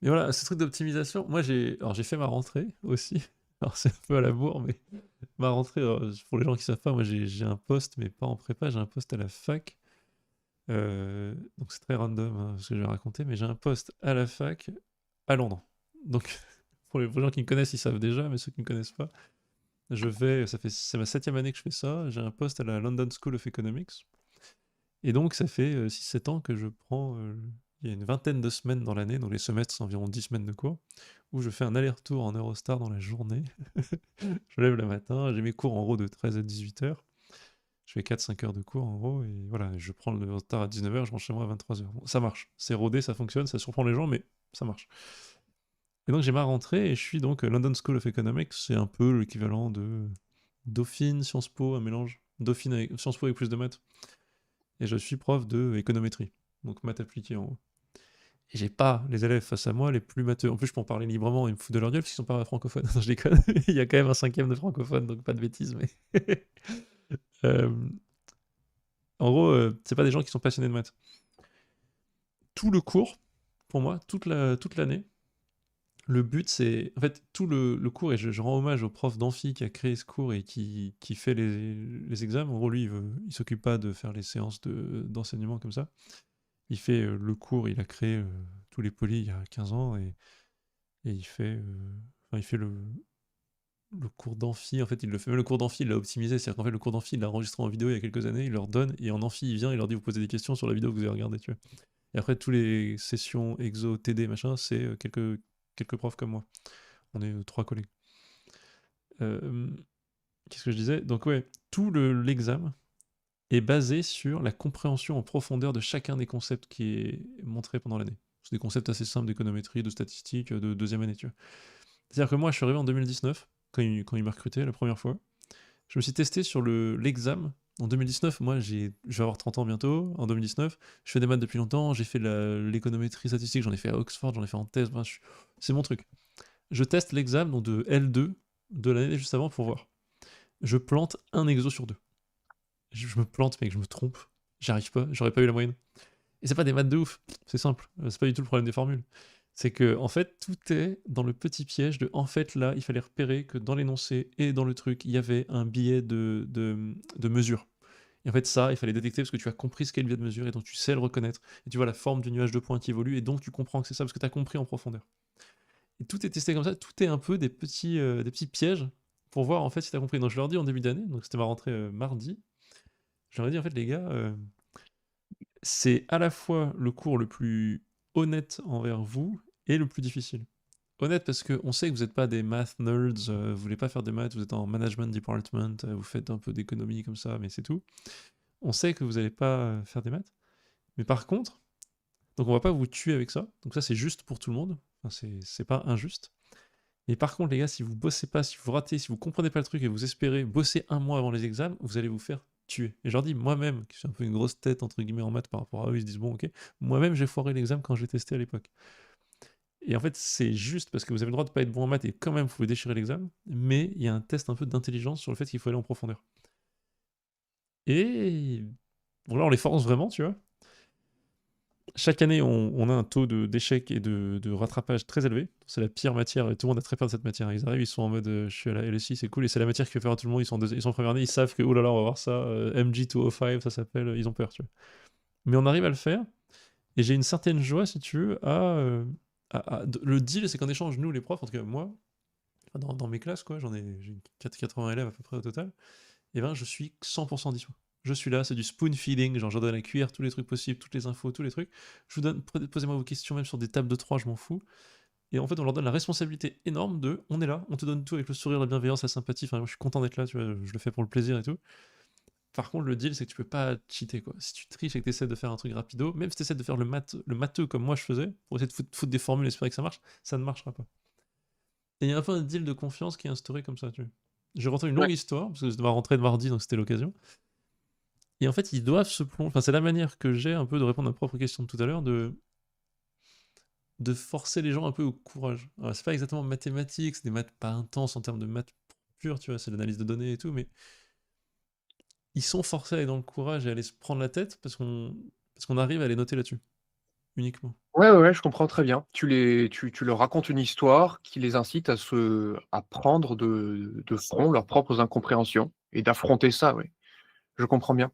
Mais voilà, ce truc d'optimisation, moi j'ai fait ma rentrée aussi. Alors c'est un peu à la bourre, mais ma rentrée, pour les gens qui savent pas, moi j'ai un poste, mais pas en prépa, j'ai un poste à la fac. Donc c'est très random hein, ce que je vais raconter, mais j'ai un poste à la fac à Londres. Donc pour les gens qui me connaissent, ils savent déjà, mais ceux qui ne me connaissent pas, c'est ma 7e année que je fais ça. J'ai un poste à la London School of Economics. Et donc ça fait 6-7 ans que je prends, il y a une vingtaine de semaines dans l'année, donc les semestres c'est environ 10 semaines de cours, où je fais un aller-retour en Eurostar dans la journée. Je me lève le matin, j'ai mes cours en gros de 13 à 18 heures. Je fais 4-5 heures de cours en gros, et voilà, je prends le retard à 19 heures, je rentre chez moi à 23 heures. Bon, ça marche, c'est rodé, ça fonctionne, ça surprend les gens, mais ça marche. Et donc j'ai ma rentrée, et je suis donc London School of Economics, c'est un peu l'équivalent de Dauphine, Sciences Po, un mélange. Dauphine avec Sciences Po avec plus de maths. Et je suis prof de économétrie, donc maths appliquée en gros. Et j'ai pas les élèves face à moi les plus matheux. En plus, je peux en parler librement, ils me foutent de leur gueule parce qu'ils sont pas francophones. Non, je déconne. Il y a quand même un 5e de francophone, donc pas de bêtises, mais. Euh, en gros, c'est pas des gens qui sont passionnés de maths. Tout le cours, pour moi, toute l'année, le but c'est. En fait, tout le cours, et je rends hommage au prof d'amphi qui a créé ce cours et qui fait les examens. En gros, lui, il s'occupe pas de faire les séances d'enseignement comme ça. Il fait le cours, il a créé tous les polis il y a 15 ans et il fait le cours d'amphi. En fait, il le fait même le cours d'amphi, il l'a optimisé. C'est-à-dire qu'en fait, le cours d'amphi, il l'a enregistré en vidéo il y a quelques années, il leur donne et en amphi, il vient, il leur dit vous posez des questions sur la vidéo que vous avez regardée, tu vois. Et après, tous les sessions exo, TD, machin, c'est quelques profs comme moi. On est 3 collègues. Euh, Qu'est-ce que je disais? Donc ouais, tout l'examen est basé sur la compréhension en profondeur de chacun des concepts qui est montré pendant l'année. C'est des concepts assez simples d'économétrie, de statistiques, de deuxième année, tu vois. C'est-à-dire que moi, je suis arrivé en 2019, quand il m'a recruté la première fois. Je me suis testé sur l'examen. En 2019, moi, je vais avoir 30 ans bientôt. En 2019, je fais des maths depuis longtemps. J'ai fait l'économétrie statistique, j'en ai fait à Oxford, j'en ai fait en thèse. Enfin, c'est mon truc. Je teste l'examen donc de L2 de l'année juste avant pour voir. Je plante un exo sur deux. Je me plante, mec, je me trompe. J'y arrive pas, j'aurais pas eu la moyenne. Et c'est pas des maths de ouf, c'est simple. C'est pas du tout le problème des formules. C'est que, en fait, tout est dans le petit piège de, en fait, là, il fallait repérer que dans l'énoncé et dans le truc, il y avait un biais de mesure. Et en fait, ça, il fallait détecter parce que tu as compris ce qu'est le biais de mesure et donc tu sais le reconnaître. Et tu vois la forme du nuage de points qui évolue et donc tu comprends que c'est ça parce que tu as compris en profondeur. Et tout est testé comme ça, tout est un peu des petits pièges pour voir en fait si tu as compris. Donc je leur dis en début d'année, donc c'était ma rentrée mardi, je leur ai dit en fait, les gars, c'est à la fois le cours le plus honnête envers vous et le plus difficile. Honnête parce qu'on sait que vous n'êtes pas des math nerds, vous voulez pas faire des maths, vous êtes en management department, vous faites un peu d'économie comme ça, mais c'est tout. On sait que vous n'allez pas faire des maths. Mais par contre, donc on va pas vous tuer avec ça. Donc ça c'est juste pour tout le monde. Enfin, c'est pas injuste. Mais par contre les gars, si vous bossez pas, si vous ratez, si vous comprenez pas le truc et vous espérez bosser un mois avant les examens, vous allez vous faire tuer. Et je leur dis, moi-même, qui suis un peu une grosse tête entre guillemets en maths par rapport à eux, ils se disent bon ok, moi-même j'ai foiré l'examen quand j'ai testé à l'époque. Et en fait c'est juste parce que vous avez le droit de pas être bon en maths et quand même vous pouvez déchirer l'examen, mais il y a un test un peu d'intelligence sur le fait qu'il faut aller en profondeur. Et bon là on les force vraiment, tu vois. Chaque année, on a un taux d'échec et de rattrapage très élevé. C'est la pire matière et tout le monde a très peur de cette matière. Ils arrivent, ils sont en mode je suis à la LSI, c'est cool. Et c'est la matière qui fait peur à tout le monde. Ils sont en première année, ils savent que oh là là, on va voir ça. MG205, ça s'appelle. Ils ont peur, tu vois. Mais on arrive à le faire. Et j'ai une certaine joie, si tu veux, le deal, c'est qu'en échange, nous, les profs, en tout cas moi, dans mes classes, quoi, j'ai 80 élèves à peu près au total, et ben je suis 100% dispo. Je suis là, c'est du spoon feeding, genre je donne à la cuillère tous les trucs possibles, toutes les infos, tous les trucs. Je vous donne, posez-moi vos questions même sur des tables de 3, je m'en fous. Et en fait, on leur donne la responsabilité énorme on est là, on te donne tout avec le sourire, la bienveillance, la sympathie. Enfin, moi, je suis content d'être là, tu vois, je le fais pour le plaisir et tout. Par contre, le deal, c'est que tu peux pas cheater, quoi. Si tu triches et que tu essaies de faire un truc rapido, même si tu essaies de faire le matheux comme moi je faisais, pour essayer de foutre des formules et espérer que ça ne marchera pas. Et il y a un peu un deal de confiance qui est instauré comme ça, tu vois. Je rentre une Ouais. longue histoire, parce que je devais rentrer de mardi, donc c'était l'occasion. Et en fait, ils doivent se plonger. Enfin, c'est la manière que j'ai un peu de répondre à ma propre question de tout à l'heure, de forcer les gens un peu au courage. Alors, c'est pas exactement mathématiques, c'est des maths pas intenses en termes de maths pures, tu vois, c'est l'analyse de données et tout, mais ils sont forcés à aller dans le courage et à aller se prendre la tête parce qu'on arrive à les noter là-dessus. uniquement. Ouais, ouais, ouais, je comprends très bien. Tu leur racontes une histoire qui les incite à prendre de front leurs propres incompréhensions et d'affronter ça, oui. Je comprends bien.